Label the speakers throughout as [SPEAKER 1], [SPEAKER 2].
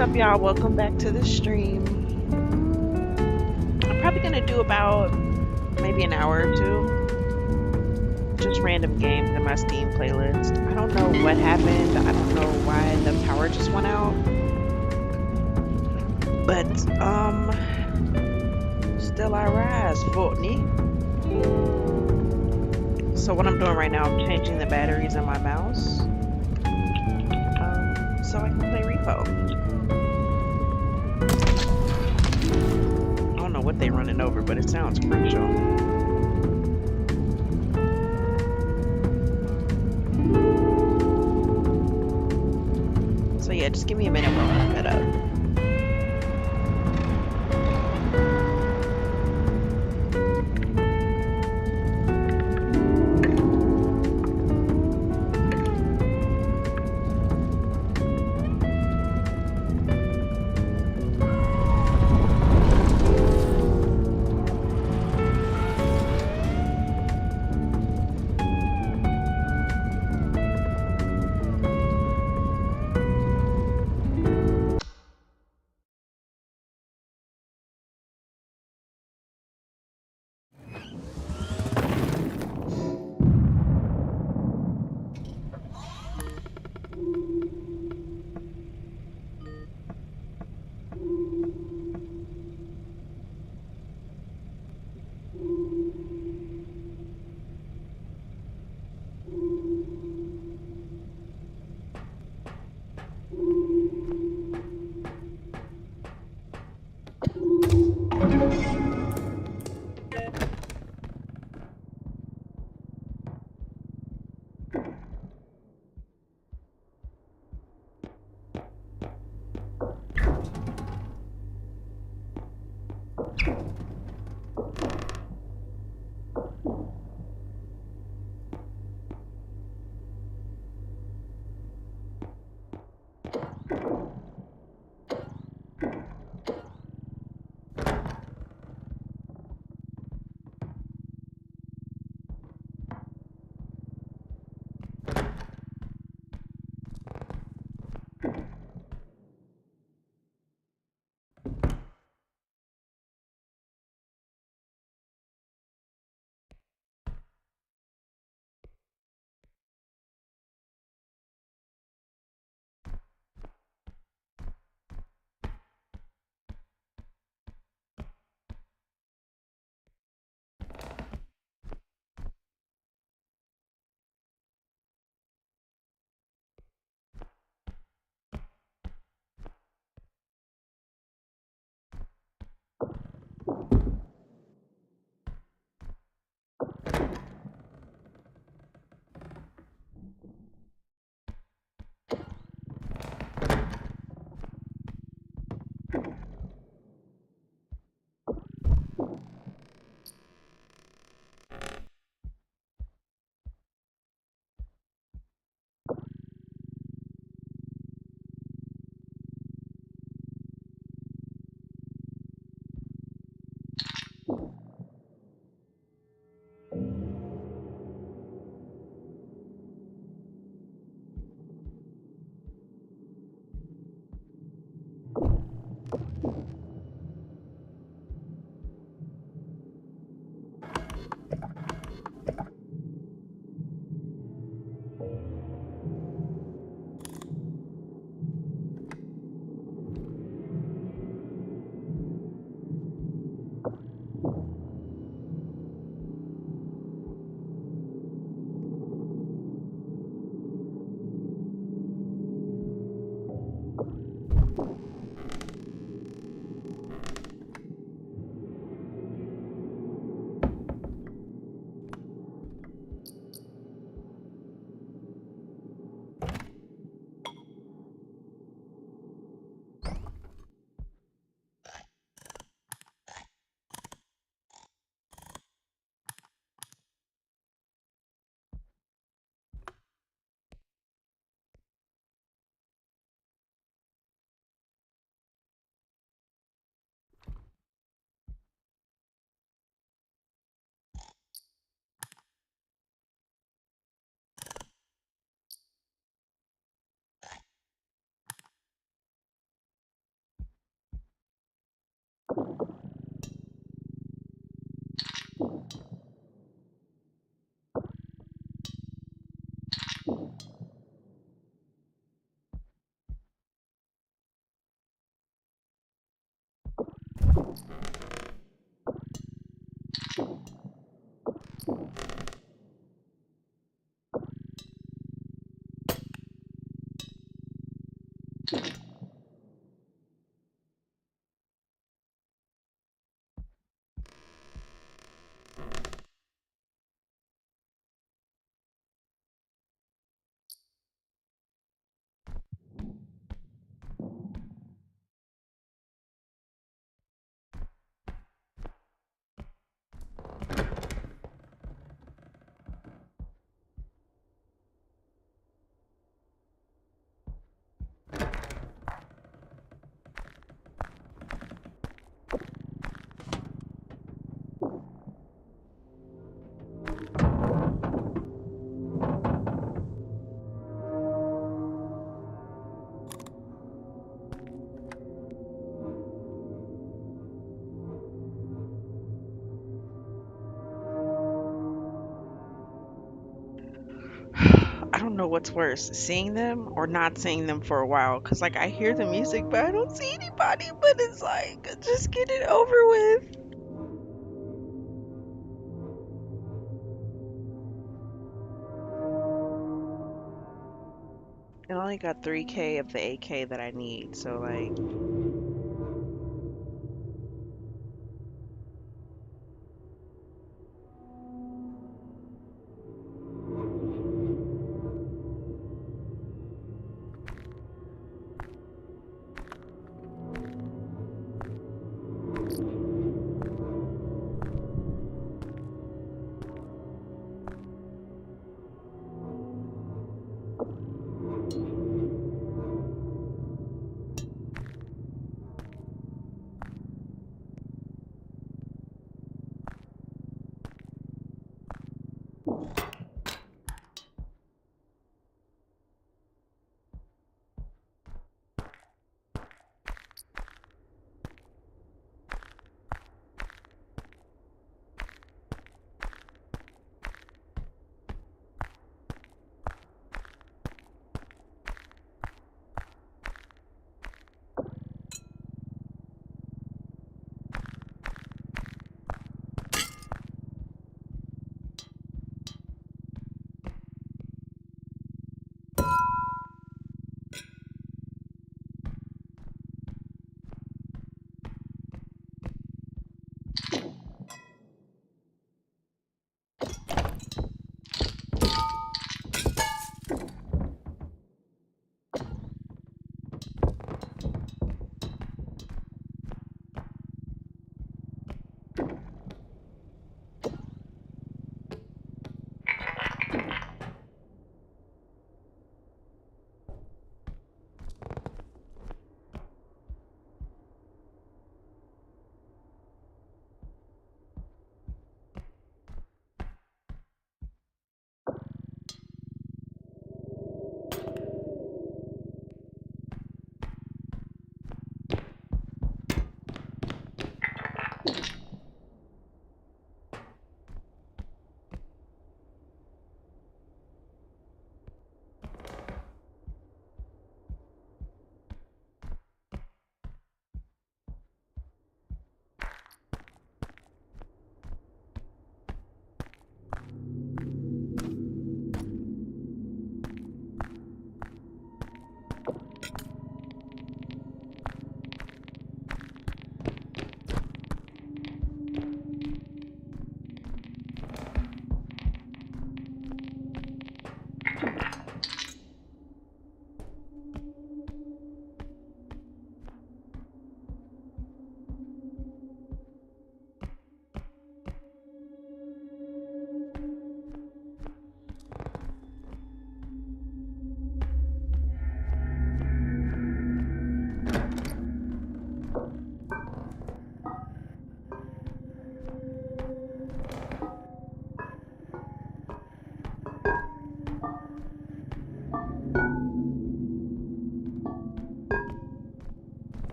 [SPEAKER 1] up, y'all? Welcome back to the stream. I'm probably gonna do about maybe an hour or two, just random games in my Steam playlist. I don't know what happened. I don't know why the power just went out, but still I rise, Fortney. So what I'm doing right now, I'm changing the batteries in my mouse, so I can play Repo. I don't know what they running over, but it sounds crucial. So yeah, just give me a minute while I look that up. I don't know what's worse, seeing them or not seeing them for a while. Cause like I hear the music, but I don't see anybody. But it's like, just get it over with. I only got 3K of the 8K that I need. So like,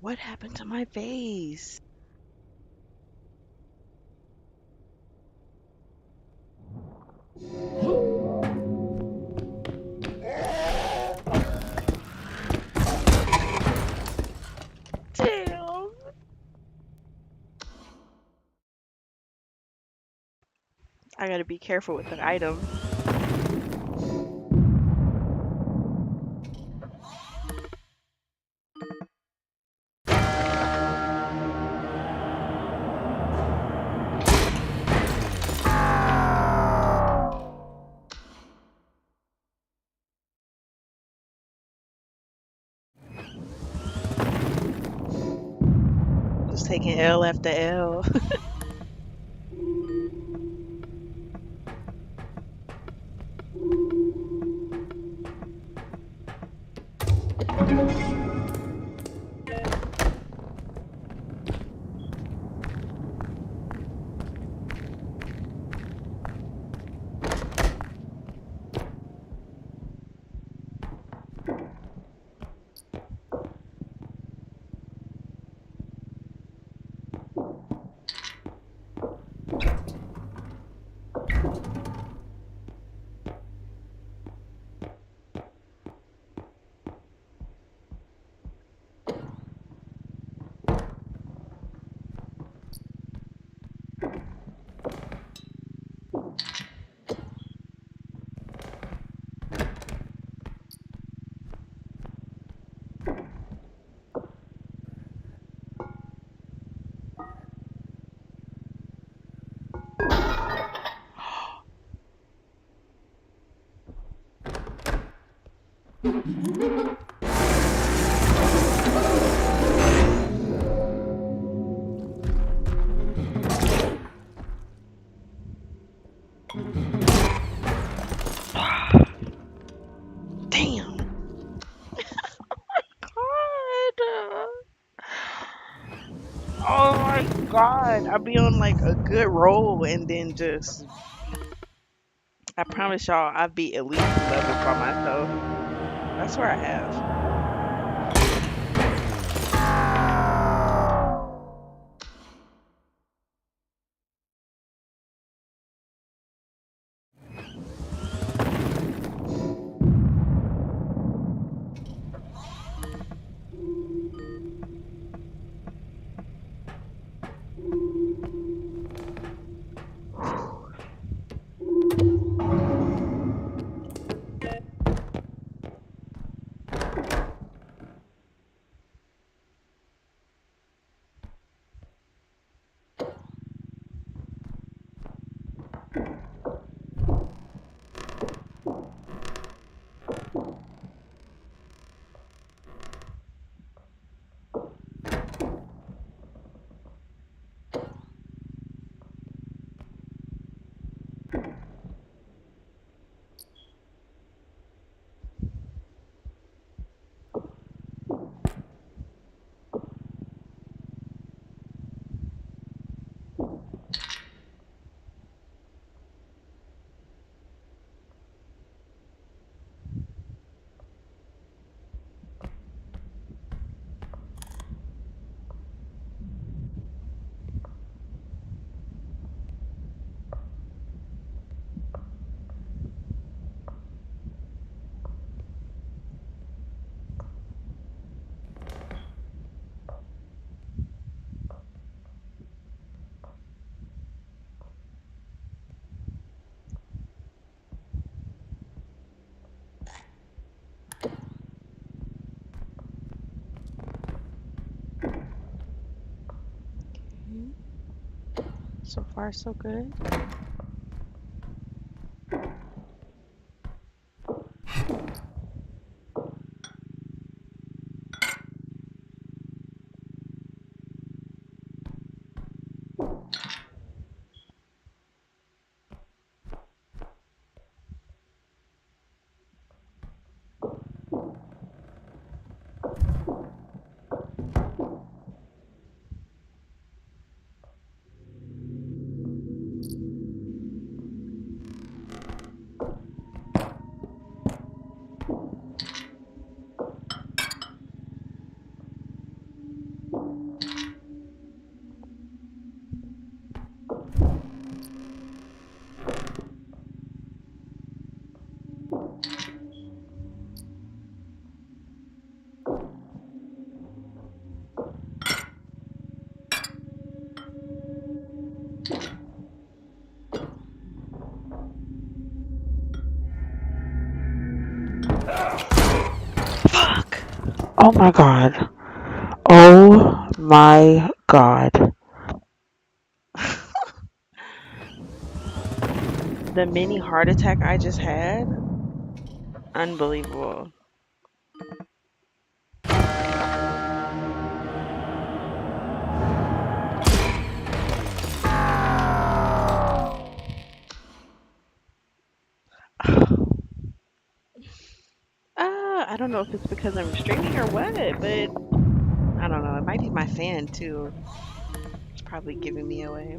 [SPEAKER 1] What happened to my face? Damn. I gotta be careful with the items. Just taking L after L. Damn. God. Oh my God. I be on like a good roll and then just, I promise y'all, I beat at least 2 levels by myself. I swear I have. Mhm. So far, so good. Fuck. Oh my god. Oh my god. The mini heart attack I just had? Unbelievable. I don't know if it's because I'm streaming or what, but I don't know. It might be my fan too. It's probably giving me away.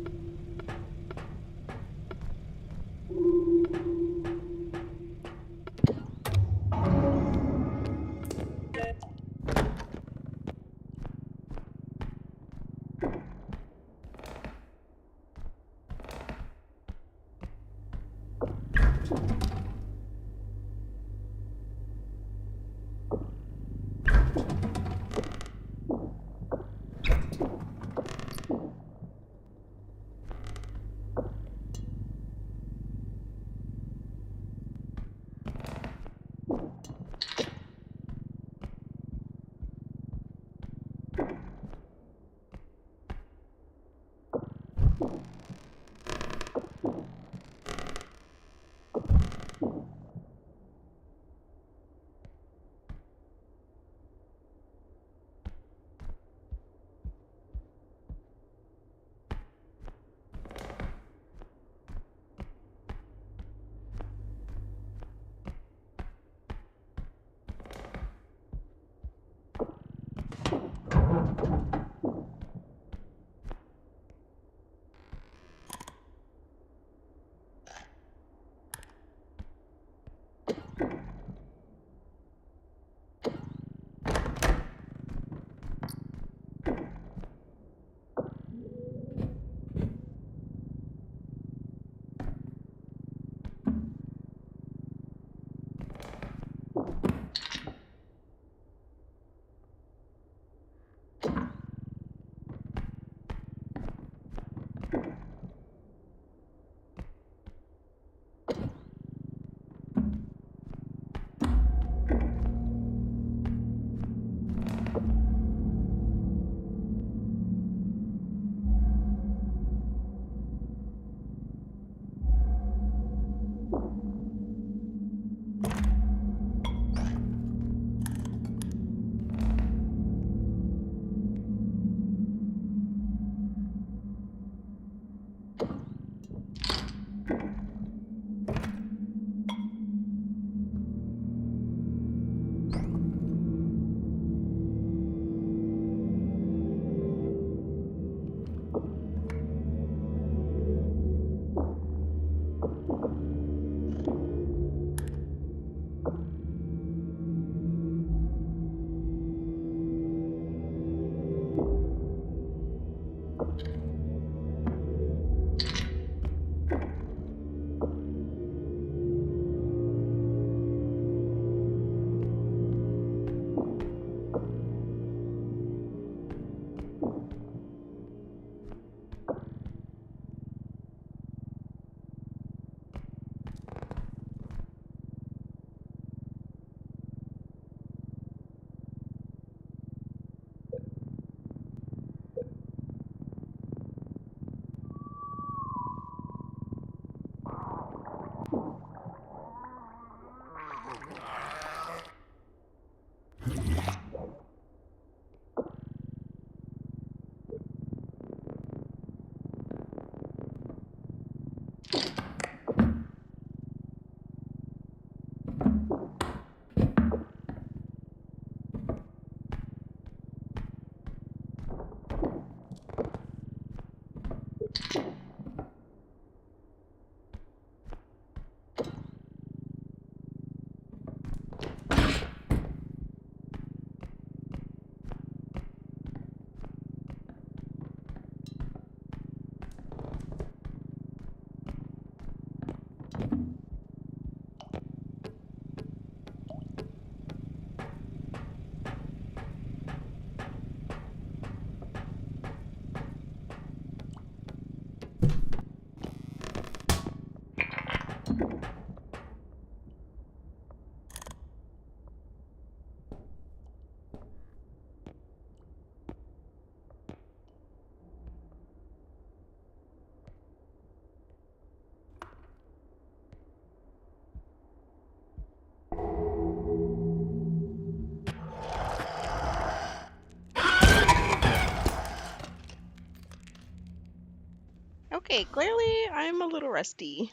[SPEAKER 1] Okay, clearly I'm a little rusty.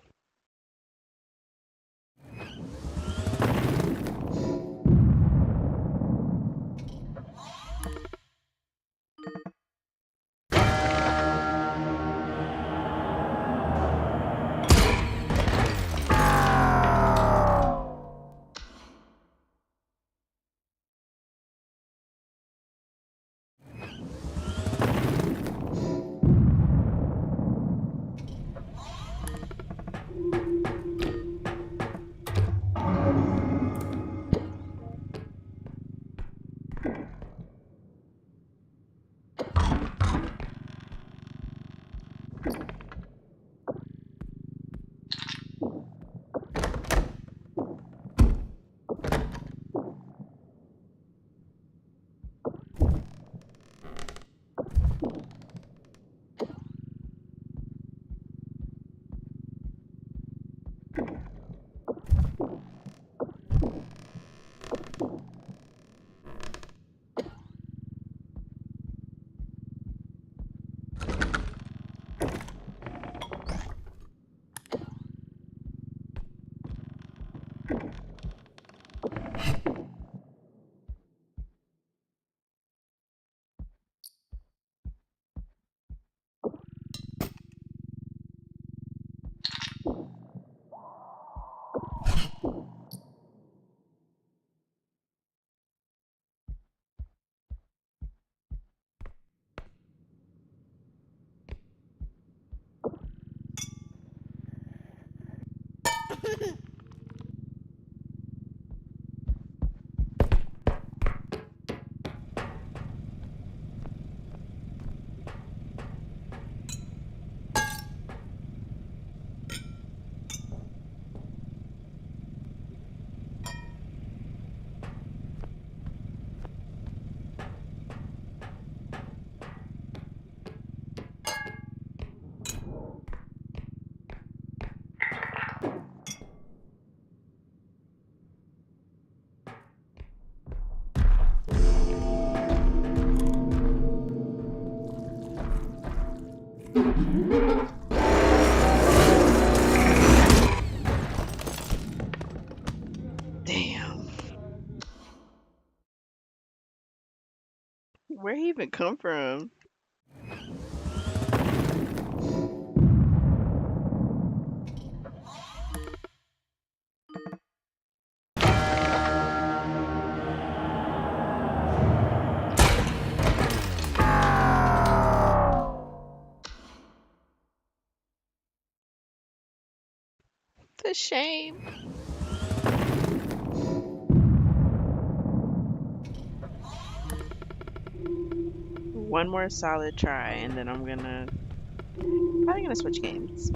[SPEAKER 1] Damn. Where he even come from? It's a shame. One more solid try, and then I'm probably gonna switch games.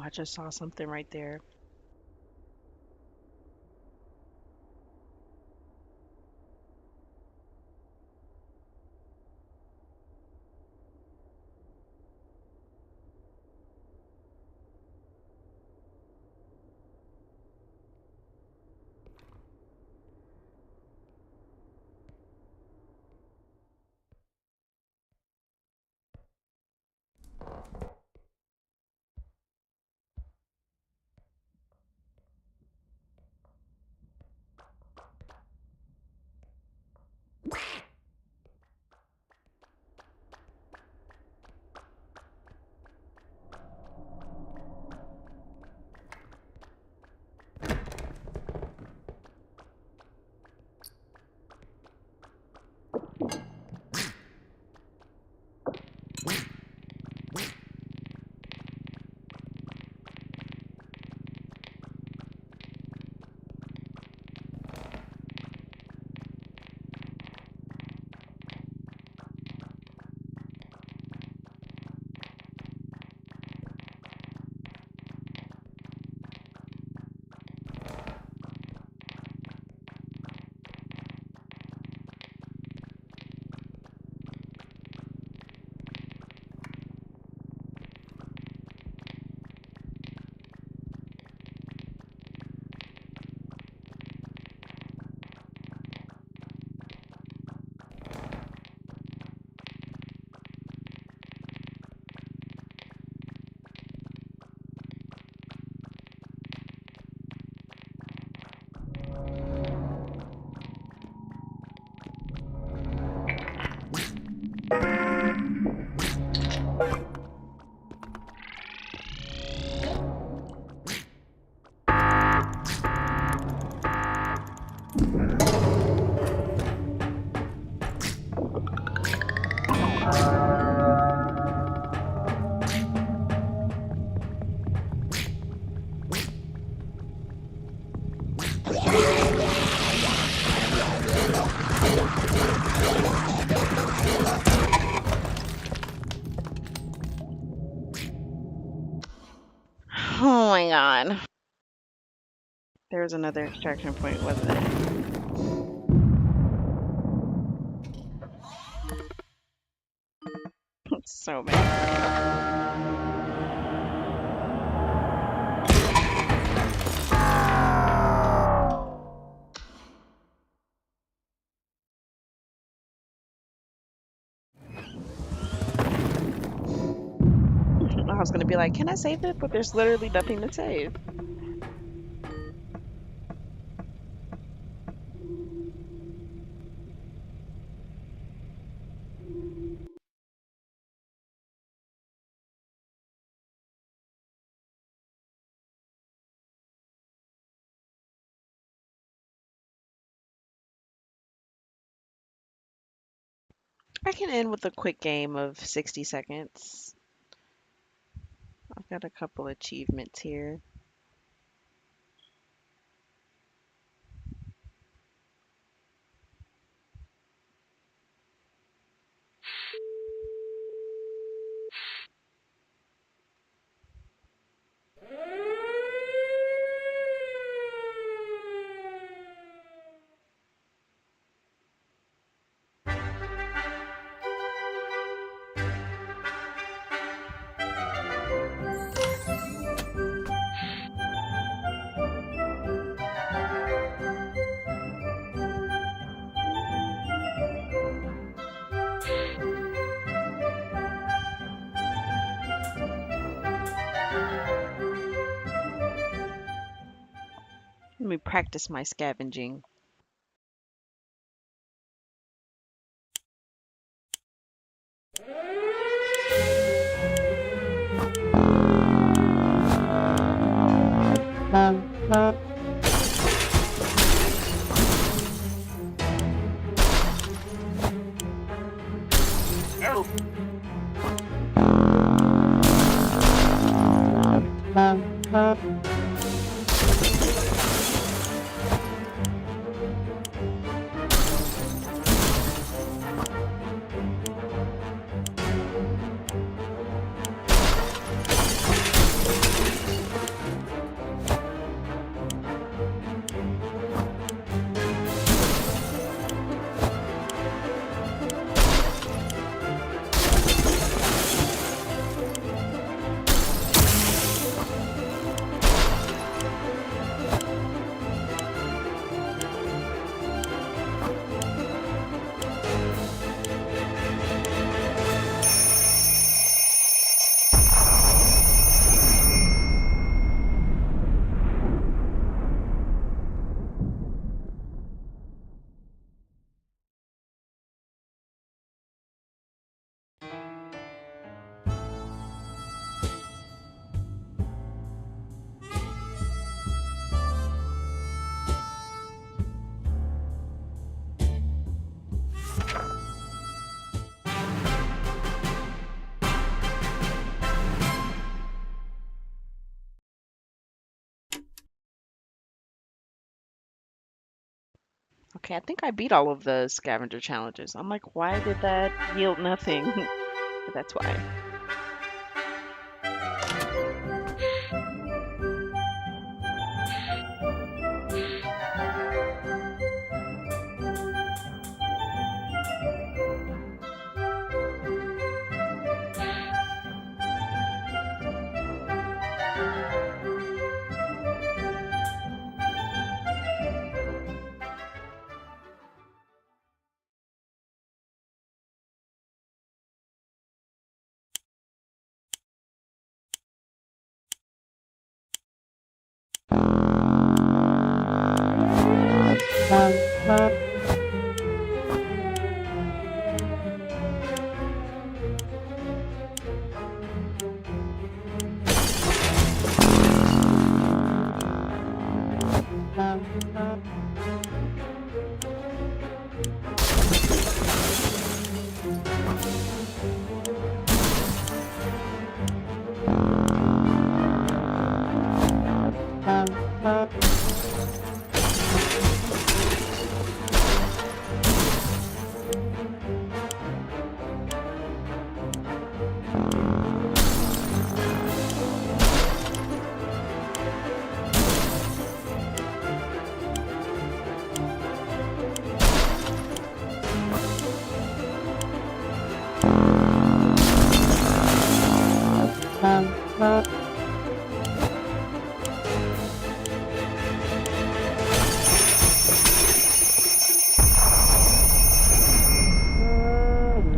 [SPEAKER 1] I just saw something right there. Oh my god. There was another extraction point, wasn't it? So bad. I was gonna be like, can I save it? But there's literally nothing to save. I can end with a quick game of 60 seconds. I've got a couple achievements here. Let me practice my scavenging. Okay, I think I beat all of the scavenger challenges. I'm like, why did that yield nothing? But that's why.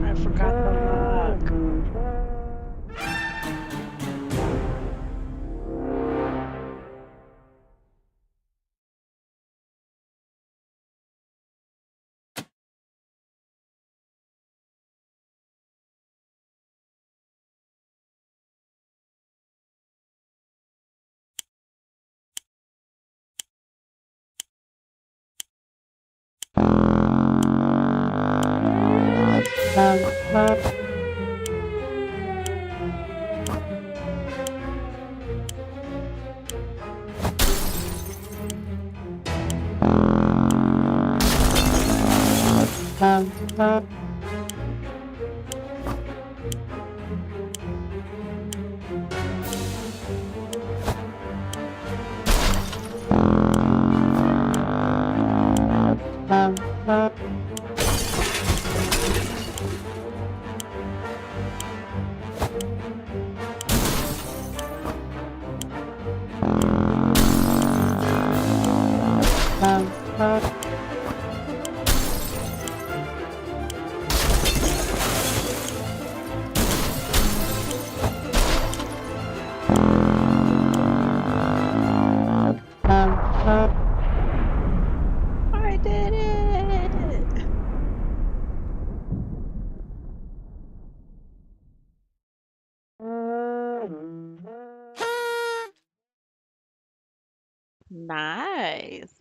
[SPEAKER 1] I forgot the luck. I did it! Nice.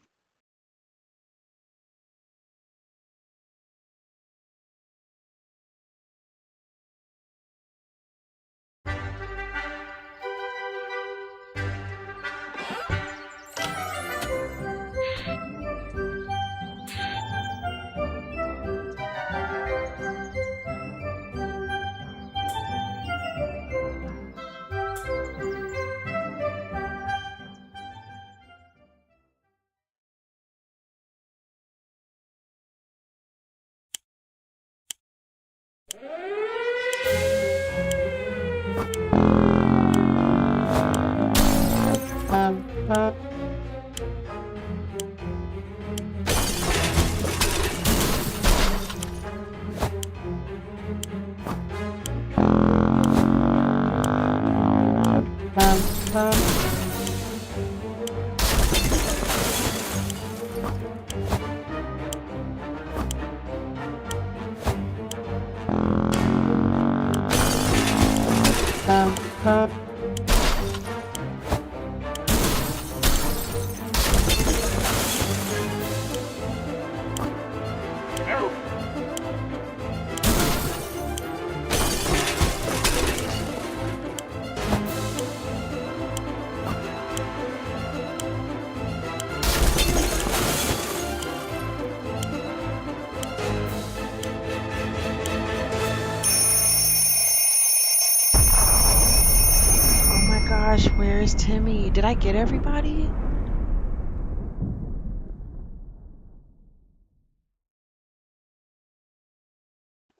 [SPEAKER 1] Where's Timmy? Did I get everybody?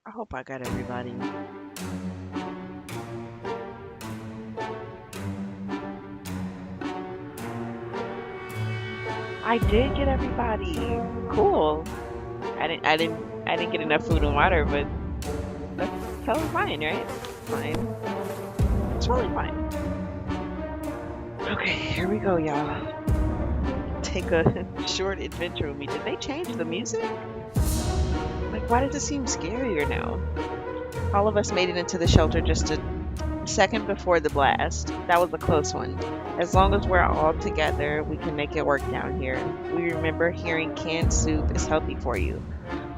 [SPEAKER 1] I hope I got everybody. I did get everybody. Cool. I didn't get enough food and water, but that's totally fine, right? Fine. It's totally fine. Okay, here we go, y'all. Take a short adventure with me. Did they change the music? Like, why does it seem scarier now? All of us made it into the shelter just a second before the blast. That was a close one. As long as we're all together, we can make it work down here. We remember hearing canned soup is healthy for you.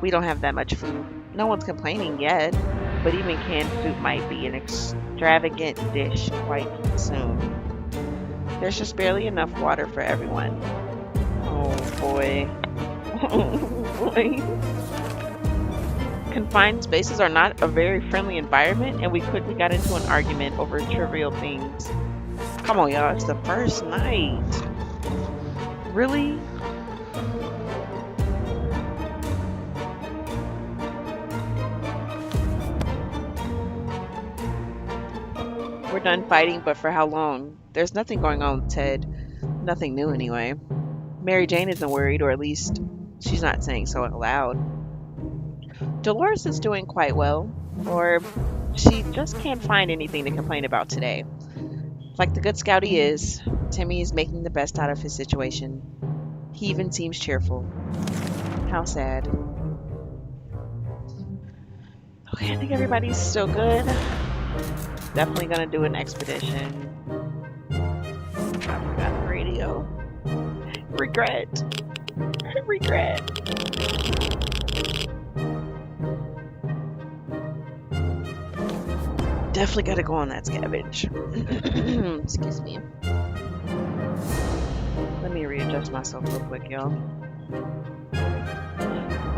[SPEAKER 1] We don't have that much food. No one's complaining yet, but even canned soup might be an extravagant dish quite soon. There's just barely enough water for everyone. Oh boy. Oh boy. Confined spaces are not a very friendly environment, and we quickly got into an argument over trivial things. Come on, y'all, it's the first night. Really? We're done fighting, but for how long? There's nothing going on with Ted. Nothing new, anyway. Mary Jane isn't worried, or at least she's not saying so out loud. Dolores is doing quite well, or she just can't find anything to complain about today. Like the good scout he is, Timmy is making the best out of his situation. He even seems cheerful. How sad. Okay, I think everybody's still good. Definitely gonna do an expedition. I forgot the radio. Regret. Regret. Definitely gotta go on that scavenge. Excuse me. Let me readjust myself real quick, y'all.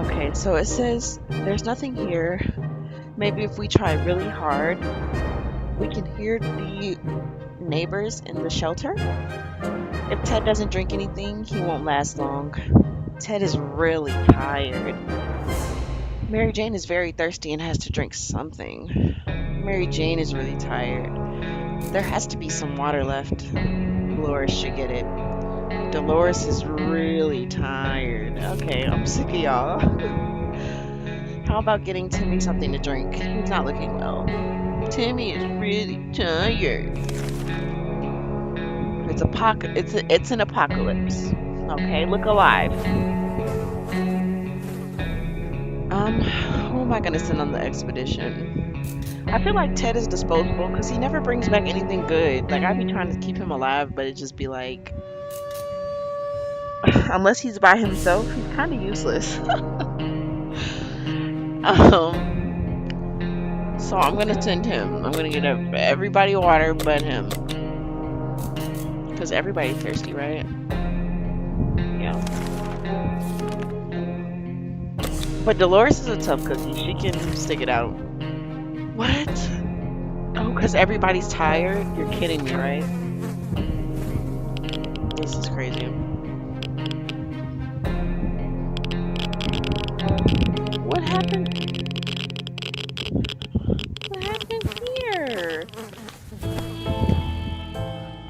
[SPEAKER 1] Okay, so it says there's nothing here. Maybe if we try really hard, we can hear the neighbors in the shelter. If Ted doesn't drink anything, he won't last long. Ted is really tired. Mary Jane is very thirsty and has to drink something. Mary Jane is really tired. There has to be some water left. Dolores should get it. Dolores is really tired. Okay, I'm sick of y'all. How about getting Timmy something to drink? He's not looking well. Timmy is really tired. It's an apocalypse. Okay, look alive. Who am I gonna send on the expedition? I feel like Ted is disposable because he never brings back anything good. Like, I'd be trying to keep him alive, but it'd just be like, unless he's by himself, he's kind of useless. So I'm gonna send him. I'm gonna get everybody water but him, because everybody's thirsty, right? Yeah. But Dolores is a tough cookie. She can stick it out. What? Oh, because everybody's tired? You're kidding me, right? This is crazy. What happened? What happened here?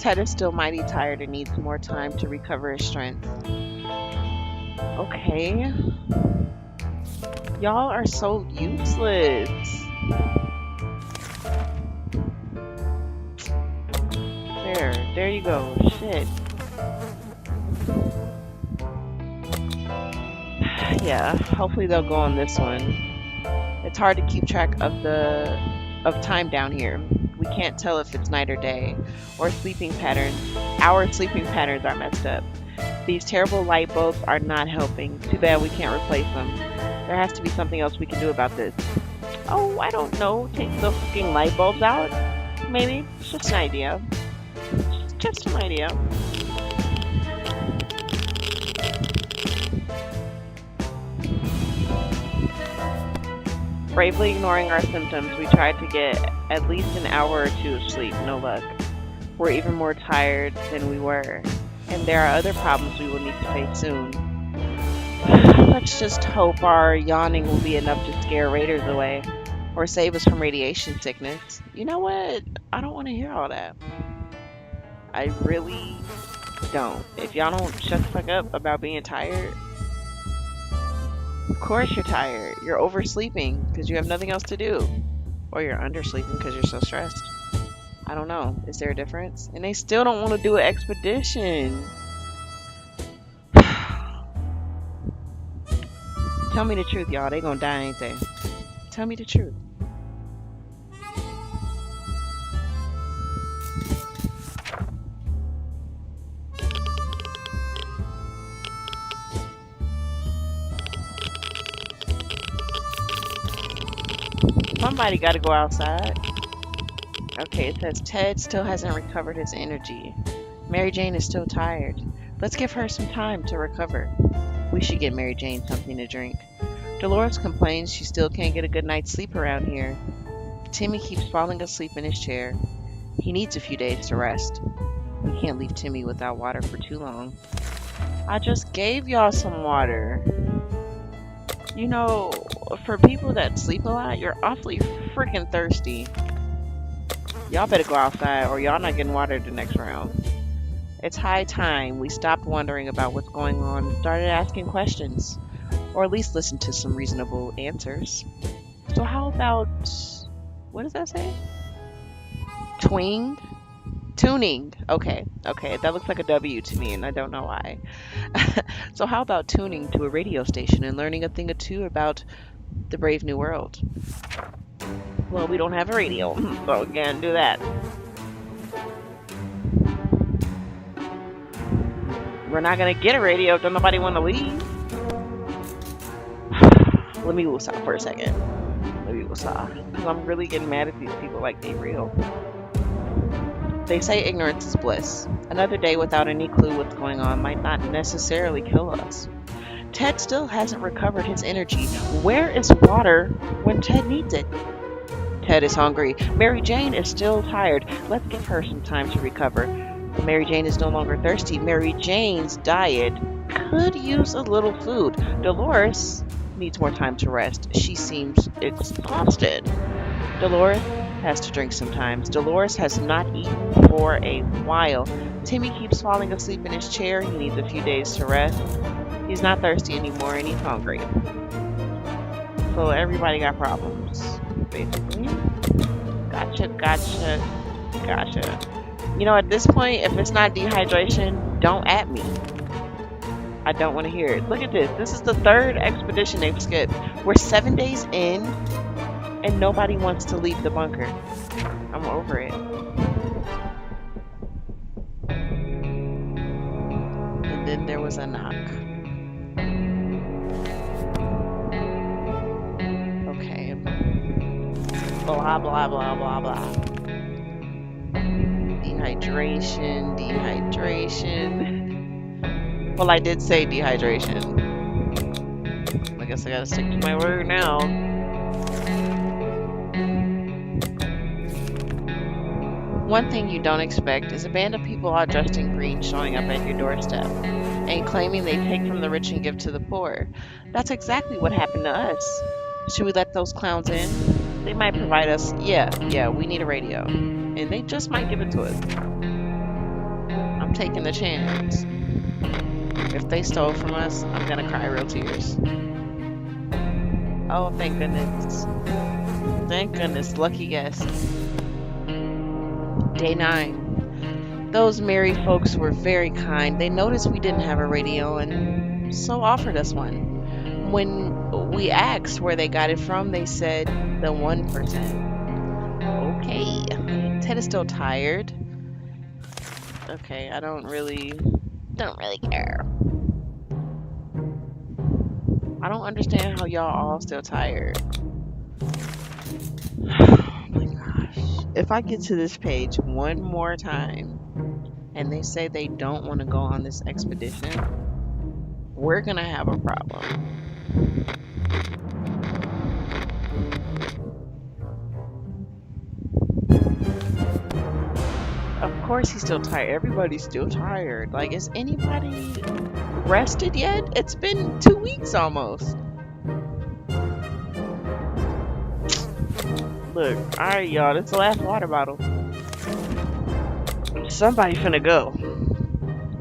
[SPEAKER 1] Ted is still mighty tired and needs more time to recover his strength. Okay. Y'all are so useless. There you go. Shit. Yeah, hopefully they'll go on this one. It's hard to keep track of time down here. We can't tell if it's night or day, or sleeping patterns. Our sleeping patterns are messed up. These terrible light bulbs are not helping. Too bad we can't replace them. There has to be something else we can do about this. Oh, I don't know. Take the fucking light bulbs out? Maybe. It's just an idea. Just an idea. Bravely ignoring our symptoms, we tried to get at least an hour or two of sleep. No luck. We're even more tired than we were, and there are other problems we will need to face soon. Let's just hope our yawning will be enough to scare raiders away or save us from radiation sickness. You know what? I don't want to hear all that. I really don't. If y'all don't shut the fuck up about being tired, of course you're tired. You're oversleeping because you have nothing else to do, or you're undersleeping because you're so stressed. I don't know. Is there a difference? And they still don't want to do an expedition. Tell me the truth, y'all. They gonna die, ain't they? Tell me the truth. Somebody gotta go outside. Okay, it says Ted still hasn't recovered his energy. Mary Jane is still tired. Let's give her some time to recover. We should get Mary Jane something to drink. Dolores complains she still can't get a good night's sleep around here. Timmy keeps falling asleep in his chair. He needs a few days to rest. We can't leave Timmy without water for too long. I just gave y'all some water. You know, for people that sleep a lot, you're awfully freaking thirsty. Y'all better go outside or y'all not getting water the next round. It's high time we stopped wondering about what's going on and started asking questions. Or at least listen to some reasonable answers. So how about, what does that say? Tuning. Okay, that looks like a W to me and I don't know why. So how about tuning to a radio station and learning a thing or two about the brave new world? Well, we don't have a radio, so we can't do that. We're not gonna get a radio if nobody want to leave. Let me woosah for a second. Because I'm really getting mad at these people like they real. They say ignorance is bliss. Another day without any clue what's going on might not necessarily kill us. Ted still hasn't recovered his energy. Where is water when Ted needs it? Ted is hungry. Mary Jane is still tired. Let's give her some time to recover. Mary Jane is no longer thirsty. Mary Jane's diet could use a little food. Dolores needs more time to rest. She seems exhausted. Dolores has to drink sometimes. Dolores has not eaten for a while. Timmy keeps falling asleep in his chair. He needs a few days to rest. He's not thirsty anymore and he's hungry. So everybody got problems, basically. Gotcha. You know, at this point, if it's not dehydration, don't at me. I don't want to hear it. Look at this. This is the third expedition they've skipped. We're 7 days in, and nobody wants to leave the bunker. I'm over it. And then there was a knock. Okay. Blah, blah, blah, blah, blah. Dehydration. Well, I did say dehydration. I guess I gotta stick to my word now. One thing you don't expect is a band of people all dressed in green showing up at your doorstep and claiming they take from the rich and give to the poor. That's exactly what happened to us. Should we let those clowns in? They might provide us, yeah, we need a radio. And they just might give it to us. I'm taking the chance. If they stole from us, I'm gonna cry real tears. Oh, thank goodness. Thank goodness, lucky guess. Day 9. Those merry folks were very kind. They noticed we didn't have a radio and so offered us one. When we asked where they got it from, they said the 1%. Okay. Ted is still tired. Okay, I don't really care. I don't understand how y'all all still tired. Oh my gosh. If I get to this page one more time and they say they don't want to go on this expedition, we're gonna have a problem. Of course he's still tired. Everybody's still tired. Like, is anybody rested yet? It's been 2 weeks almost. Look, alright, y'all. This is the last water bottle. Somebody finna go.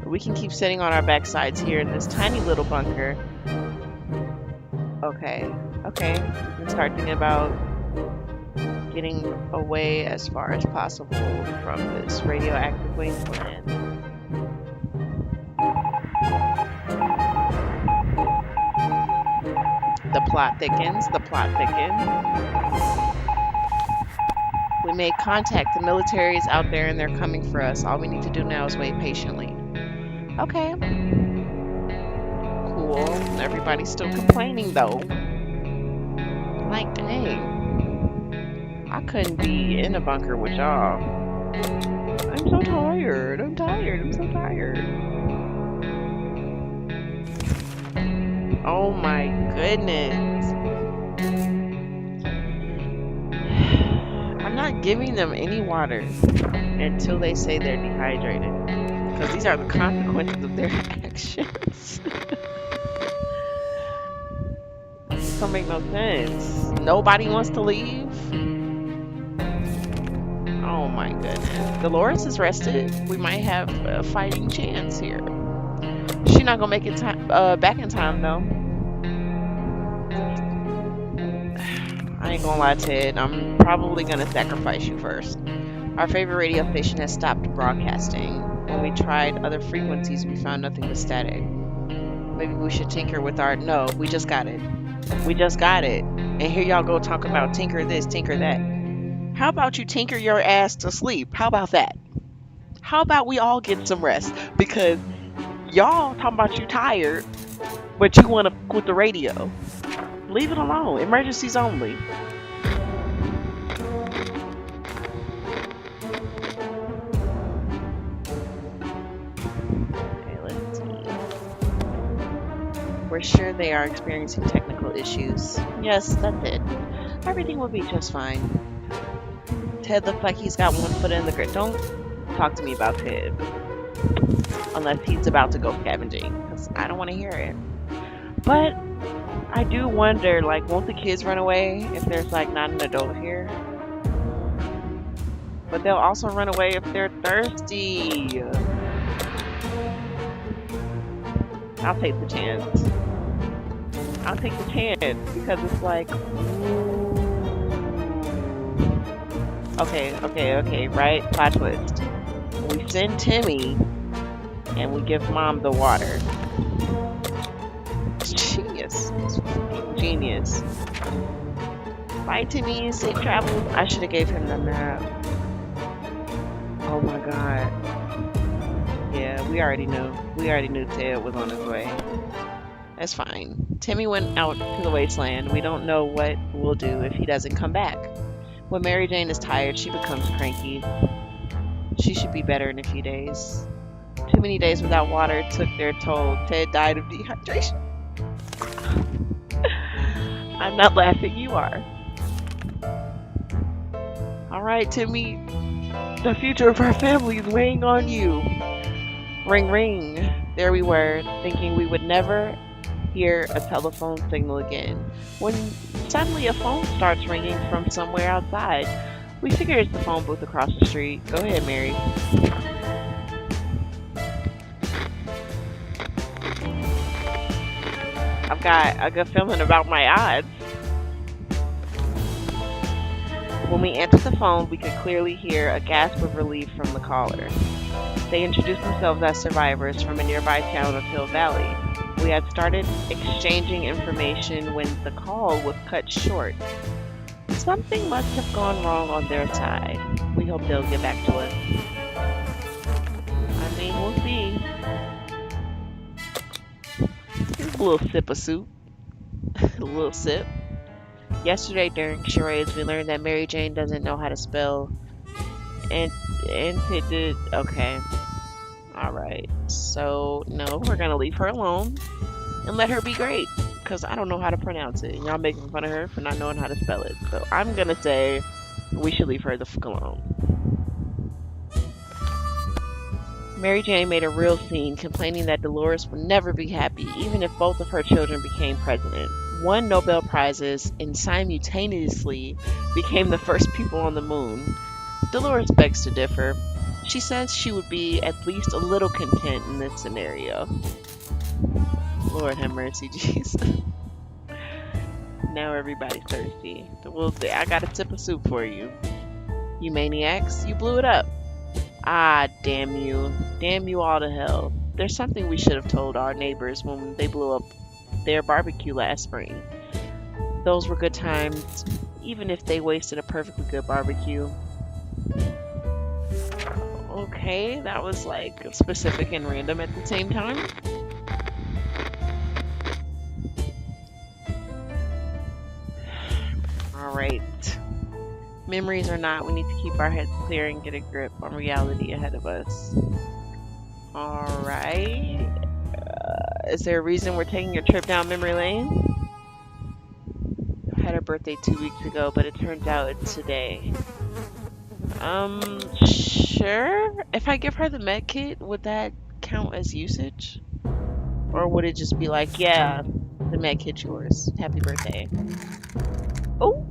[SPEAKER 1] We can keep sitting on our backsides here in this tiny little bunker. Okay. Let's start thinking about getting away as far as possible from this radioactive wasteland. The plot thickens. We made contact. The military is out there and they're coming for us. All we need to do now is wait patiently. Okay. Cool. Everybody's still complaining though. Like, dang. I couldn't be in a bunker with y'all. I'm so tired. I'm so tired. Oh my goodness. I'm not giving them any water until they say they're dehydrated. Because these are the consequences of their actions. This don't make no sense. Nobody wants to leave? Oh my goodness. Dolores is rested. We might have a fighting chance here. She's not gonna make it back in time though. I ain't gonna lie, Ted. I'm probably gonna sacrifice you first. Our favorite radio station has stopped broadcasting. When we tried other frequencies, we found nothing but static. Maybe we should tinker with our... No, we just got it. And here y'all go talking about tinker this, tinker that. How about you tinker your ass to sleep? How about that? How about we all get some rest? Because y'all talking about you tired, but you want to quit the radio. Leave it alone. Emergencies only. Okay, let's see. We're sure they are experiencing technical issues. Yes, that's it. Everything will be just fine. Ted looks like he's got one foot in the grave. Don't talk to me about Ted. Unless he's about to go scavenging. Because I don't want to hear it. But I do wonder, like, won't the kids run away if there's, like, not an adult here? But they'll also run away if they're thirsty. I'll take the chance. Because it's like... Okay, right? Plot twist. We send Timmy, and we give Mom the water. Genius. It's fucking genius. Bye, Timmy. Safe travels. I should have gave him the map. Oh my god. Yeah, we already knew. Ted was on his way. That's fine. Timmy went out to the wasteland. We don't know what we'll do if he doesn't come back. When Mary Jane is tired, she becomes cranky. She should be better in a few days. Too many days without water took their toll. Ted died of dehydration. I'm not laughing, you are. Alright, Timmy. The future of our family is weighing on you. Ring, ring. There we were, thinking we would never hear a telephone signal again. When suddenly a phone starts ringing from somewhere outside. We figure it's the phone booth across the street. Go ahead, Mary. I've got a good feeling about my odds. When we answered the phone, we could clearly hear a gasp of relief from the caller. They introduced themselves as survivors from a nearby town of Hill Valley. We had started exchanging information when the call was cut short. Something must have gone wrong on their side. We hope they'll get back to us. I mean, we'll see. Here's a little sip of soup. A little sip. Yesterday during charades, we learned that Mary Jane doesn't know how to spell okay. Alright. So, no, we're gonna leave her alone and let her be great. Because I don't know how to pronounce it. And y'all making fun of her for not knowing how to spell it. So, I'm gonna say we should leave her the fuck alone. Mary Jane made a real scene, complaining that Dolores would never be happy, even if both of her children became president, won Nobel Prizes, and simultaneously became the first people on the moon. Dolores begs to differ. She says she would be at least a little content in this scenario. Lord have mercy, Jesus. Now everybody's thirsty. Well, I got a sip of soup for you. You maniacs, you blew it up. Ah, damn you. Damn you all to hell. There's something we should have told our neighbors when they blew up their barbecue last spring. Those were good times, even if they wasted a perfectly good barbecue. Okay, that was like specific and random at the same time. Alright. Memories or not, we need to keep our heads clear and get a grip on reality ahead of us. Alright. Is there a reason we're taking a trip down memory lane? I had her birthday 2 weeks ago, but it turns out it's today. Sure. If I give her the med kit, would that count as usage? Or would it just be like, yeah, the med kit's yours. Happy birthday. Oh,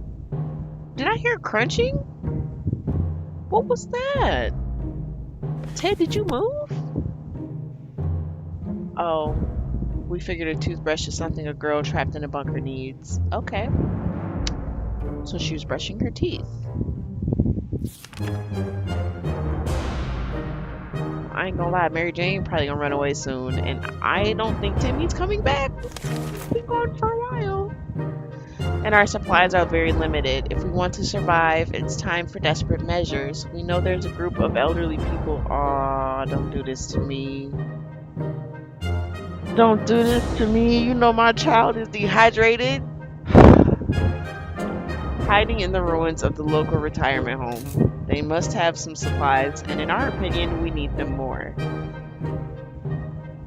[SPEAKER 1] did I hear crunching? What was that? Ted, did you move? Oh, we figured a toothbrush is something a girl trapped in a bunker needs. Okay. So she was brushing her teeth. I ain't gonna lie, Mary Jane probably gonna run away soon, and I don't think Timmy's coming back. He's been gone for a while. And our supplies are very limited. If we want to survive, it's time for desperate measures. We know there's a group of elderly people. Aw, don't do this to me. Don't do this to me. You know my child is dehydrated. Hiding in the ruins of the local retirement home. They must have some supplies, and in our opinion, we need them more.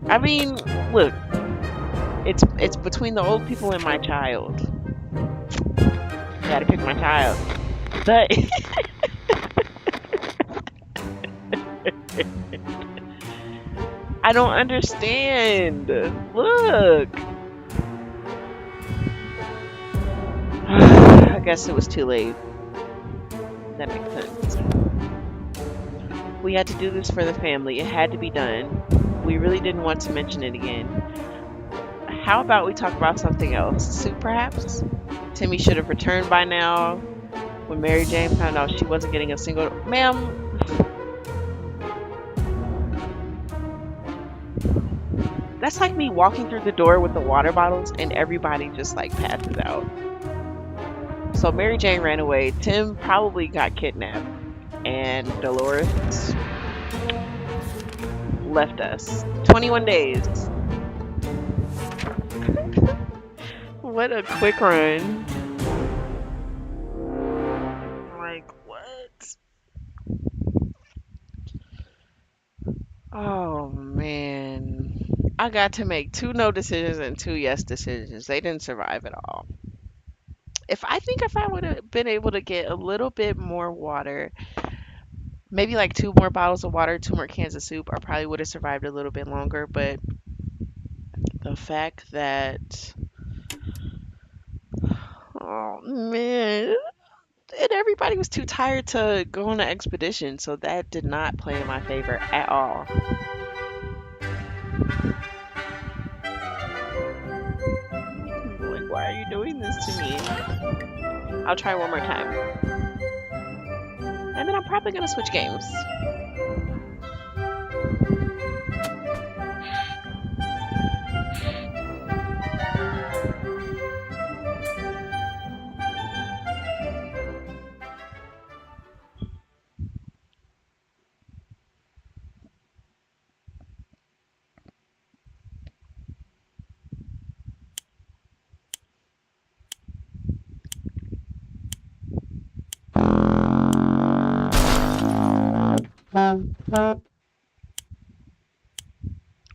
[SPEAKER 1] I mean, look, it's between the old people and my child. Gotta pick my child. But I don't understand. Look. I guess it was too late. That makes sense. We had to do this for the family. It had to be done. We really didn't want to mention it again. How about we talk about something else? Soup, perhaps? Timmy should have returned by now. When Mary Jane found out she wasn't getting a single... Ma'am... That's like me walking through the door with the water bottles and everybody just like passes out. So Mary Jane ran away. Tim probably got kidnapped. And Dolores left us. 21 days. What a quick run. Like, what? Oh, man. I got to make 2 no decisions and 2 yes decisions. They didn't survive at all. If I would have been able to get a little bit more water, maybe like 2 more bottles of water, 2 more cans of soup, I probably would have survived a little bit longer. But the fact that, oh man, and everybody was too tired to go on an expedition, so that did not play in my favor at all. Like, why are you doing this to me? I'll try one more time. And then I'm probably gonna switch games.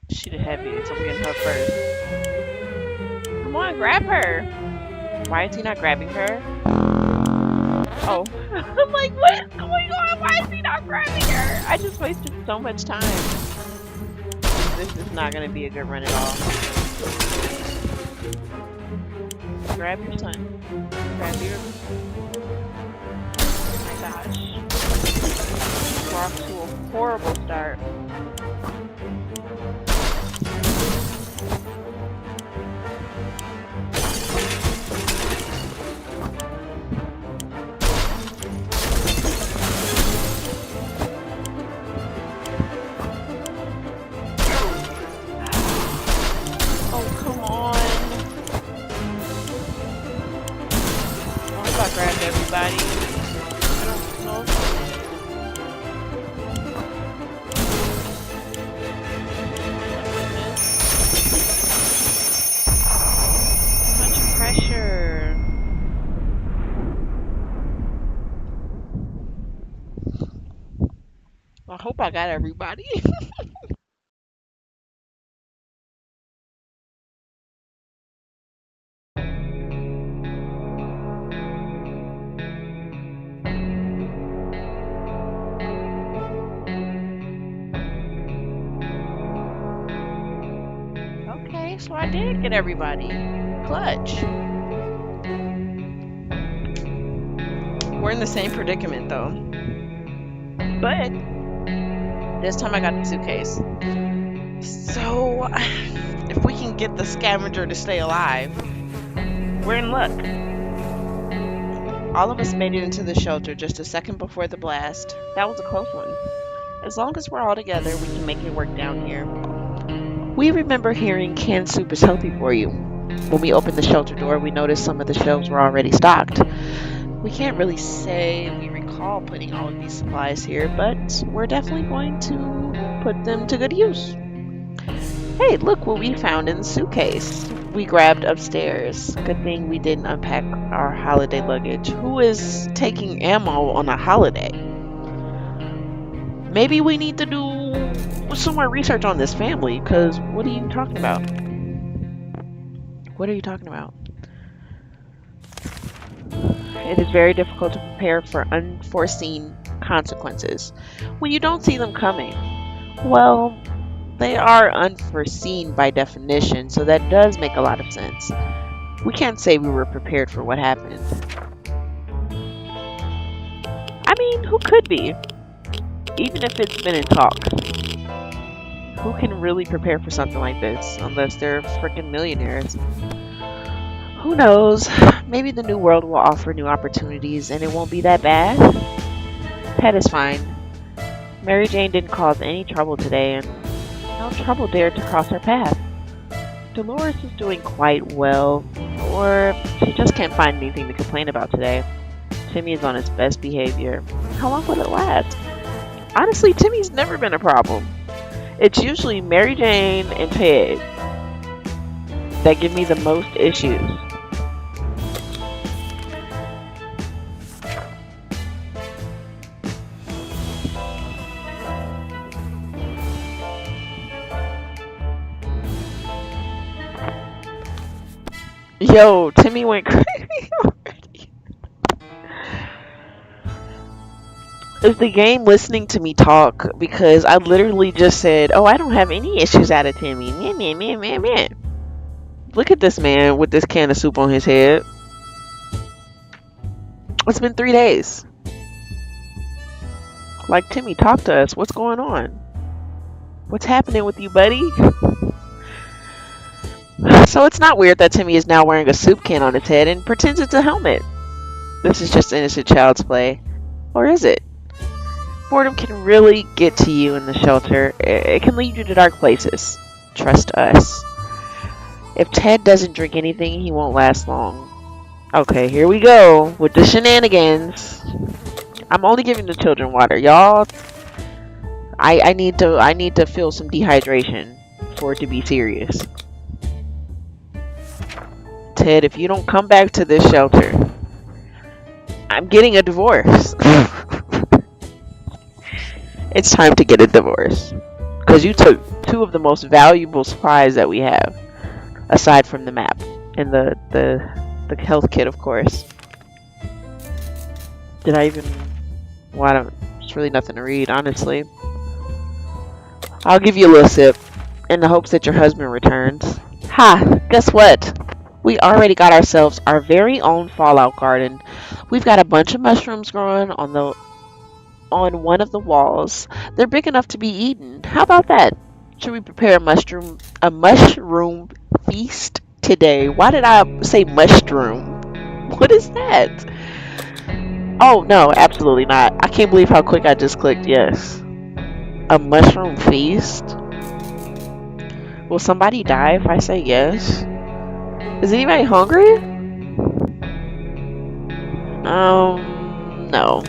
[SPEAKER 1] She the heaviest, so we're getting her first. Come on, grab her. Why is he not grabbing her? Oh. I'm like, what is going on? Why is he not grabbing her? I just wasted so much time. This is not going to be a good run at all. Grab your son. Grab your... Oh my gosh. We're off to a horrible start. Grabbed everybody. I don't know. Too much pressure. I hope I got everybody. Okay, so I did get everybody. Clutch. We're in the same predicament though. But this time I got the suitcase. So if we can get the scavenger to stay alive, we're in luck. All of us made it into the shelter just a second before the blast. That was a close one. As long as we're all together, we can make it work down here. We remember hearing canned soup is healthy for you. When we opened the shelter door, we noticed some of the shelves were already stocked. We can't really say we recall putting all of these supplies here, but we're definitely going to put them to good use. Hey, look what we found in the suitcase. We grabbed upstairs. Good thing we didn't unpack our holiday luggage. Who is taking ammo on a holiday? Maybe we need to do some more research on this family, because what are you talking about? What are you talking about? It is very difficult to prepare for unforeseen consequences when you don't see them coming. Well, they are unforeseen by definition, so that does make a lot of sense. We can't say we were prepared for what happened. I mean, who could be? Even if it's been in talks. Who can really prepare for something like this unless they're freaking millionaires? Who knows? Maybe the new world will offer new opportunities and it won't be that bad. Ted is fine. Mary Jane didn't cause any trouble today and no trouble dared to cross her path. Dolores is doing quite well, or she just can't find anything to complain about today. Timmy is on his best behavior. How long will it last? Honestly, Timmy's never been a problem. It's usually Mary Jane and Ted that give me the most issues. Yo, Timmy went crazy already. Is the game listening to me talk? Because I literally just said, oh, I don't have any issues out of Timmy. Man, man, man, man, man. Look at this man with this can of soup on his head. It's been 3 days. Like, Timmy, talk to us. What's going on? What's happening with you, buddy? So it's not weird that Timmy is now wearing a soup can on his head and pretends it's a helmet. This is just innocent child's play. Or is it? Boredom can really get to you in the shelter. It can lead you to dark places. Trust us. If Ted doesn't drink anything, he won't last long. Okay, here we go with the shenanigans. I'm only giving the children water, y'all. I need to feel some dehydration for it to be serious. Ted, if you don't come back to this shelter, I'm getting a divorce. It's time to get a divorce. Because you took 2 of the most valuable supplies that we have. Aside from the map. And the health kit, of course. Did I even... Well, I don't... There's really nothing to read, honestly. I'll give you a little sip, in the hopes that your husband returns. Ha! Guess what? We already got ourselves our very own fallout garden. We've got a bunch of mushrooms growing on one of the walls. They're big enough to be eaten. How about that? Should we prepare a mushroom feast today? Why did I say mushroom? What is that? Oh no, absolutely not. I can't believe how quick I just clicked yes. A mushroom feast? Will somebody die if I say yes? Is anybody hungry? No.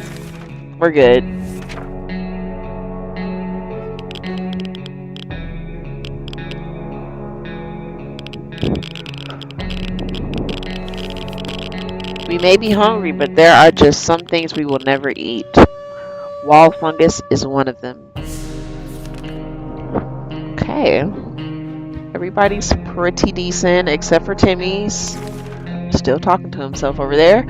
[SPEAKER 1] We're good. We may be hungry, but there are just some things we will never eat. Wall fungus is one of them. Okay. Everybody's pretty decent, except for Timmy's. Still talking to himself over there.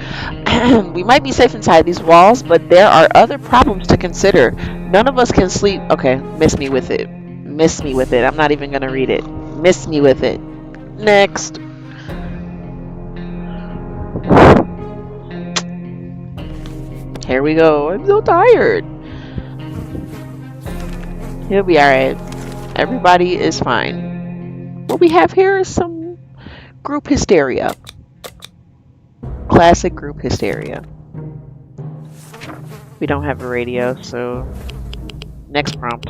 [SPEAKER 1] We might be safe inside these walls, but there are other problems to consider. None of us can sleep. Okay, miss me with it. Miss me with it. I'm not even gonna read it. Miss me with it. Next. Here we go. I'm so tired. He'll be alright. Everybody is fine. What we have here is some group hysteria. Classic group hysteria. We don't have a radio, so next prompt.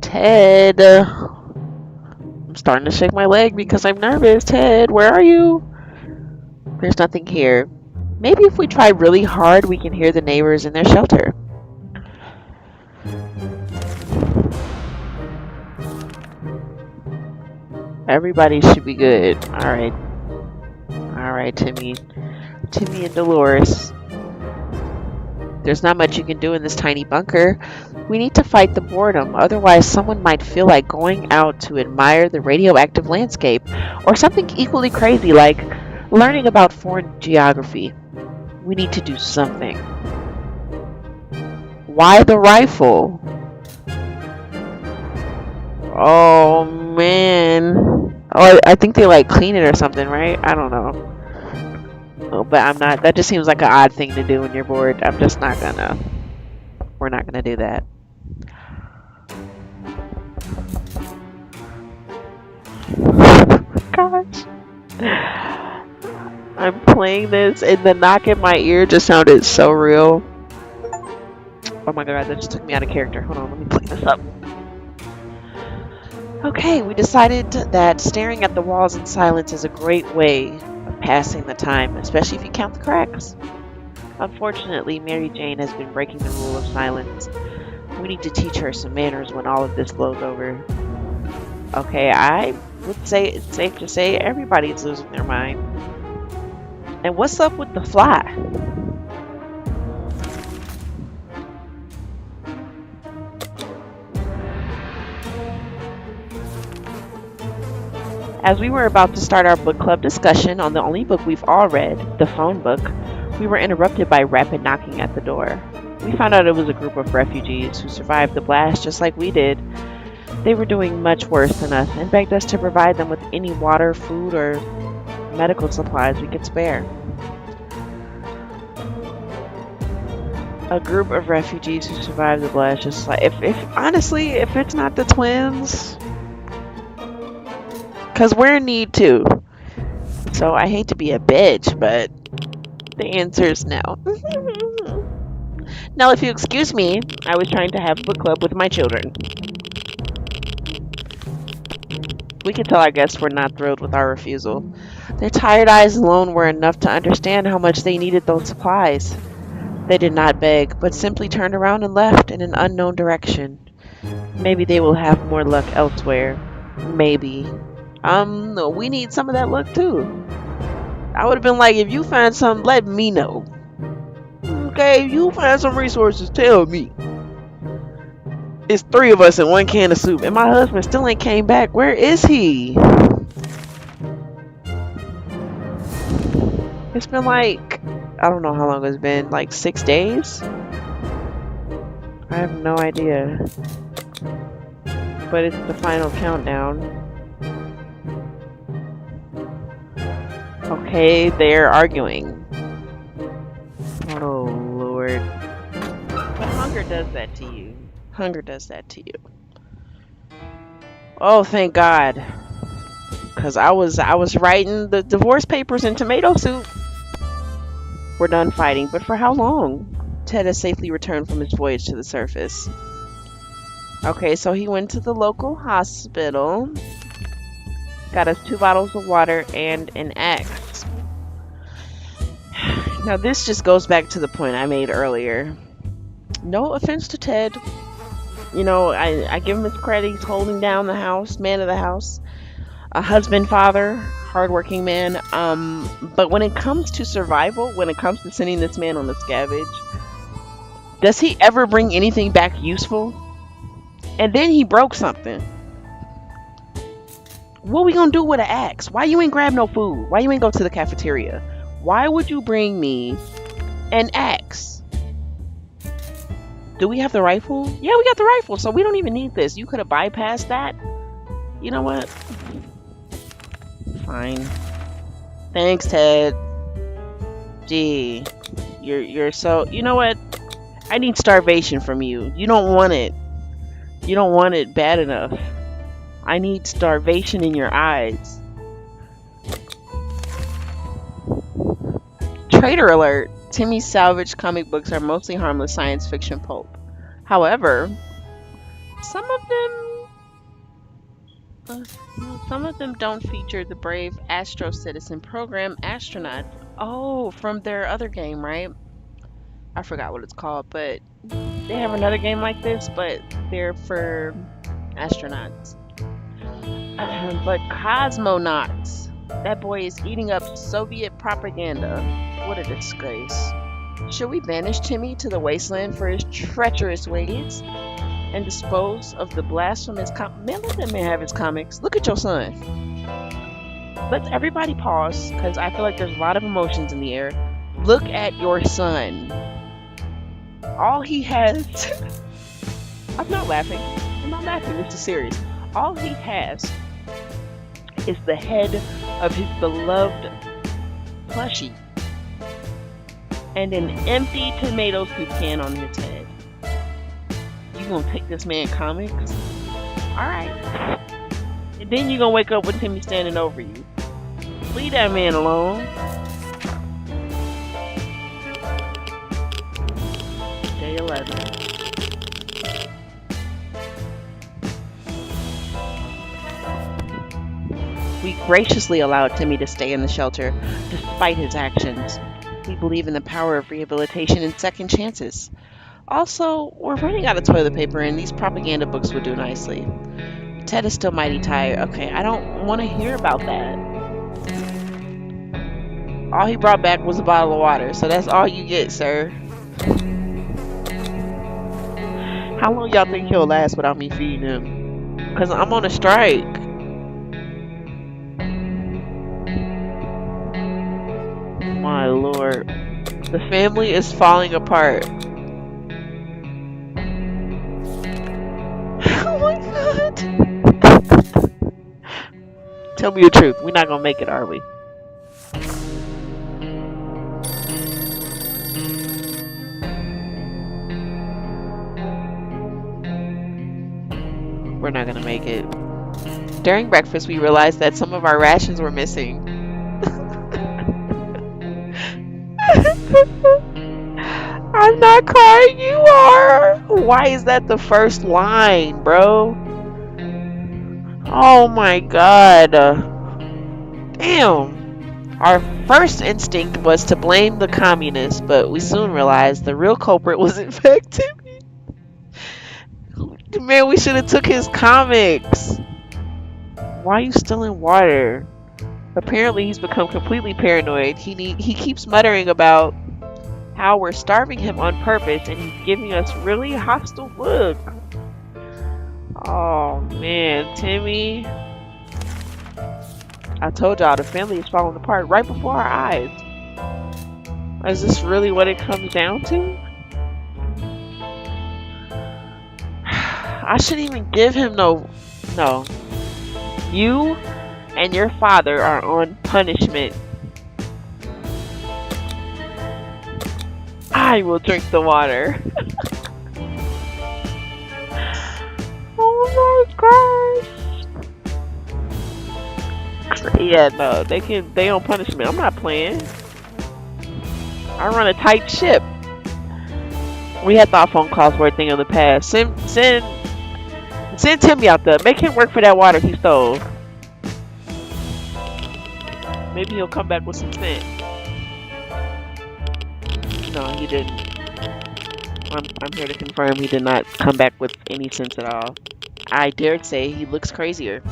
[SPEAKER 1] Ted. I'm starting to shake my leg because I'm nervous. Ted, where are you? There's nothing here. Maybe if we try really hard, we can hear the neighbors in their shelter. Everybody should be good. Alright. Alright, Timmy. Timmy and Dolores. There's not much you can do in this tiny bunker. We need to fight the boredom. Otherwise, someone might feel like going out to admire the radioactive landscape. Or something equally crazy like learning about foreign geography. We need to do something. Why the rifle? Oh, man. Oh, I think they like clean it or something, right? I don't know. Oh, but I'm not. That just seems like an odd thing to do when you're bored. I'm just not gonna. We're not gonna do that. Gosh. I'm playing this and the knock in my ear just sounded so real. Oh my god, that just took me out of character. Hold on, let me play this up. Okay, we decided that staring at the walls in silence is a great way of passing the time, especially if you count the cracks. Unfortunately, Mary Jane has been breaking the rule of silence. We need to teach her some manners when all of this blows over. Okay, I would say it's safe to say everybody's losing their mind. And what's up with the fly? As we were about to start our book club discussion on the only book we've all read, the phone book, we were interrupted by rapid knocking at the door. We found out it was a group of refugees who survived the blast just like we did. They were doing much worse than us and begged us to provide them with any water, food, or medical supplies we could spare. A group of refugees who survived the blast just like if honestly, if it's not the twins, because we're in need too. So I hate to be a bitch, but the answer is no. Now, if you excuse me, I was trying to have book club with my children. We could tell our guests were not thrilled with our refusal. Their tired eyes alone were enough to understand how much they needed those supplies. They did not beg, but simply turned around and left in an unknown direction. Maybe they will have more luck elsewhere. Maybe. We need some of that luck too. I would have been like, if you find something, let me know. Okay, if you find some resources, tell me. It's 3 of us in 1 can of soup, and my husband still ain't came back. Where is he? It's been like, I don't know how long it's been, like 6 days? I have no idea. But it's the final countdown. Okay, they're arguing. Oh, Lord. But hunger does that to you. Hunger does that to you. Oh, thank God. Because I was writing the divorce papers in tomato soup. We're done fighting, but for how long? Ted has safely returned from his voyage to the surface. Okay, so he went to the local hospital. Got us 2 bottles of water and an axe. Now this just goes back to the point I made earlier. No offense to Ted. You know, I give him his credit. He's holding down the house, man of the house. A husband, father, hardworking man. But when it comes to survival, when it comes to sending this man on the scavenge, does he ever bring anything back useful? And then he broke something. What we gonna do with an axe? Why you ain't grab no food? Why you ain't go to the cafeteria? Why would you bring me an axe? Do we have the rifle? Yeah, we got the rifle, so we don't even need this. You could have bypassed that. You know what? Fine. Thanks, Ted. Gee, you're so. You know what? I need starvation from you. You don't want it. You don't want it bad enough. I need starvation in your eyes. Traitor alert. Timmy's salvaged comic books are mostly harmless science fiction pulp. However, some of them don't feature the brave Astro Citizen program astronauts. Oh, from their other game, right? I forgot what it's called, but they have another game like this, but they're for astronauts. But cosmonauts. That boy is eating up Soviet propaganda. What a disgrace. Should we banish Timmy to the wasteland for his treacherous ways and dispose of the blasphemous man, let that man have his comics. Look at your son. Let's everybody pause, because I feel like there's a lot of emotions in the air. Look at your son. All he has... I'm not laughing. This is serious. All he has is the head of his beloved plushie and an empty tomato soup can on his head. You gonna take this man comics? Alright. And then you gonna wake up with Timmy standing over you. Leave that man alone. Day 11. We graciously allowed Timmy to stay in the shelter despite his actions. We believe in the power of rehabilitation and second chances. Also, we're running out of toilet paper and these propaganda books would do nicely. Ted is still mighty tired. Okay, I don't want to hear about that. All he brought back was a bottle of water, so that's all you get, sir. How long y'all think he'll last without me feeding him? Because I'm on a strike. My lord. The family is falling apart. Oh my god. Tell me the truth. We're not gonna make it, are we? We're not gonna make it. During breakfast, we realized that some of our rations were missing. I'm not crying, you are. Why is that the first line, bro? Oh my god. Damn. Our first instinct was to blame the communists, but we soon realized the real culprit was in fact Timmy. Man, we should have took his comics. Why are you stealing water? Apparently he's become completely paranoid. He keeps muttering about how we're starving him on purpose and he's giving us really hostile look. Oh man, Timmy. I told y'all the family is falling apart right before our eyes. Is this really what it comes down to? I shouldn't even give him no. You and your father are on punishment. I will drink the water. Oh my gosh. Yeah, no, they on punishment. I'm not playing. I run a tight ship. We had thought phone calls were a thing of the past. Send Timmy out there. Make him work for that water he stole. Maybe he'll come back with some sense. No, he didn't. I'm here to confirm he did not come back with any sense at all. I dared say he looks crazier.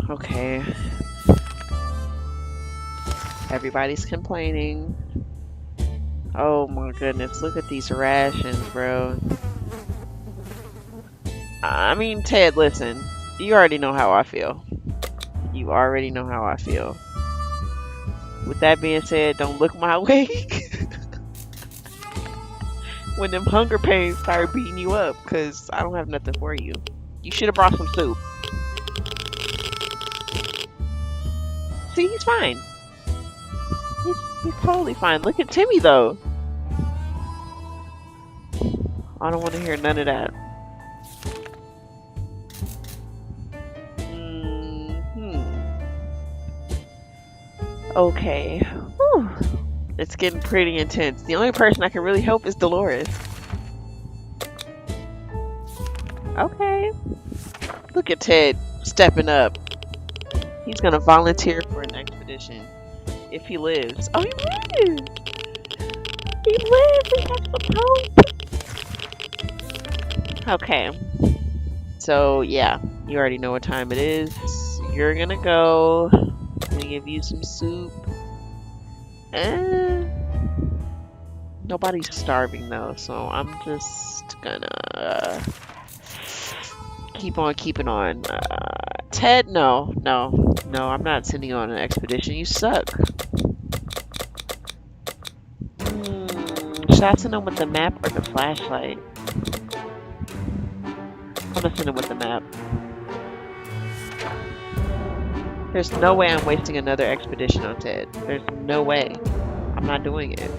[SPEAKER 1] Okay. Everybody's complaining. Oh my goodness, look at these rations, bro. I mean, Ted, listen. You already know how I feel. You already know how I feel. With that being said, don't look my way. When them hunger pains start beating you up, because I don't have nothing for you. You should have brought some soup. See, he's fine. He's totally fine. Look at Timmy, though. I don't want to hear none of that. Okay. Whew. It's getting pretty intense. The only person I can really help is Dolores. Okay. Look at Ted stepping up. He's gonna volunteer for an expedition. If he lives. Oh, he lives! He lives! He has the Pope! Okay. So, yeah. You already know what time it is. You're gonna go. I'm gonna give you some soup. Nobody's starving though, so I'm just gonna keep on keeping on. Ted, no, I'm not sending you on an expedition. You suck. Should I send him with the map or the flashlight? I'm gonna send him with the map. There's no way I'm wasting another expedition on Ted. There's no way. I'm not doing it.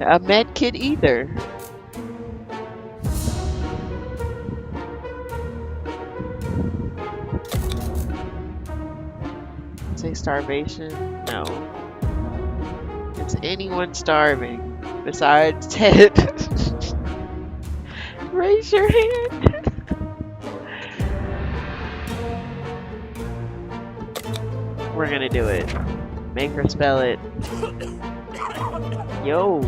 [SPEAKER 1] A med kit either. Say starvation? No. Is anyone starving besides Ted? Raise your hand. We're gonna do it. Make her spell it. Yo.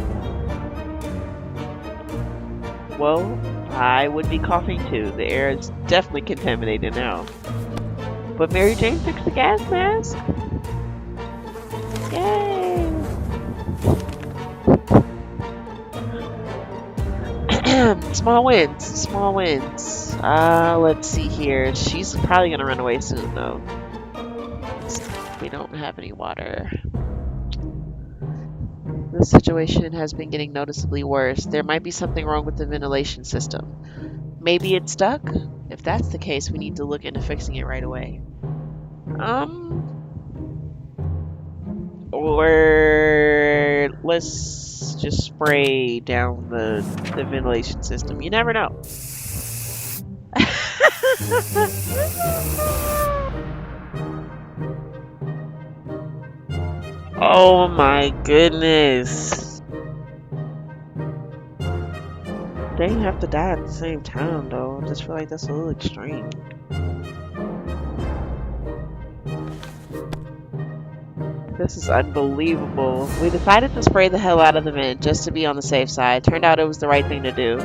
[SPEAKER 1] Well, I would be coughing too. The air is definitely contaminated now. But Mary Jane fixed the gas mask. Yay! Small wins. Small wins. Let's see here. She's probably gonna run away soon though. We don't have any water. The situation has been getting noticeably worse. There might be something wrong with the ventilation system. Maybe it's stuck? If that's the case, we need to look into fixing it right away. Or let's just spray down the ventilation system. You never know. Oh my goodness. They didn't have to die at the same time though. I just feel like that's a little extreme. This is unbelievable. We decided to spray the hell out of the vent just to be on the safe side. Turned out it was the right thing to do.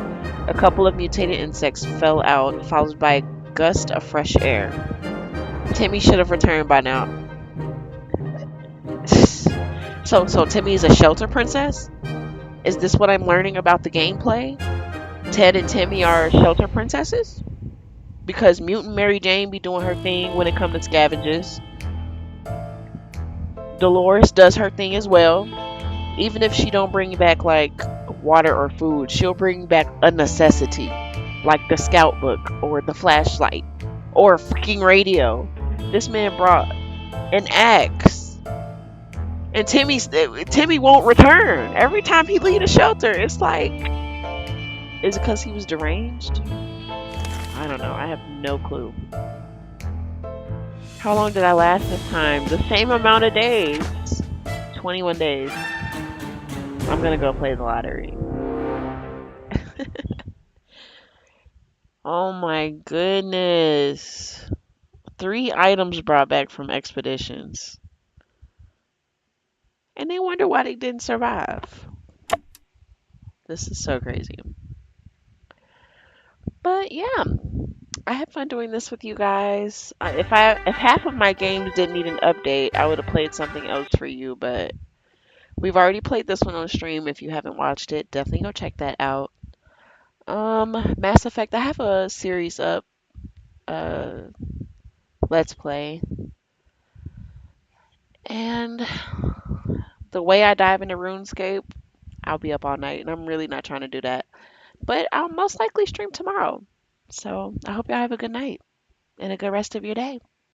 [SPEAKER 1] A couple of mutated insects fell out, followed by a gust of fresh air. Timmy should have returned by now. So Timmy is a shelter princess? Is this what I'm learning about the gameplay? Ted and Timmy are shelter princesses? Because Mutant Mary Jane be doing her thing when it comes to scavenges. Dolores does her thing as well. Even if she don't bring back like water or food, she'll bring back a necessity, like the scout book or the flashlight or a freaking radio. This man brought an axe, and Timmy won't return. Every time he leave the shelter, it's like, is it because he was deranged? I don't know. I have no clue. How long did I last this time? The same amount of days. 21 days. I'm gonna go play the lottery. Oh my goodness. 3 items brought back from expeditions. And they wonder why they didn't survive. This is so crazy. But yeah, I had fun doing this with you guys. If half of my games didn't need an update, I would have played something else for you, but we've already played this one on stream. If you haven't watched it, definitely go check that out. Mass Effect, I have a series up, uh, Let's Play. And the way I dive into RuneScape, I'll be up all night, and I'm really not trying to do that. But I'll most likely stream tomorrow. So I hope y'all have a good night and a good rest of your day.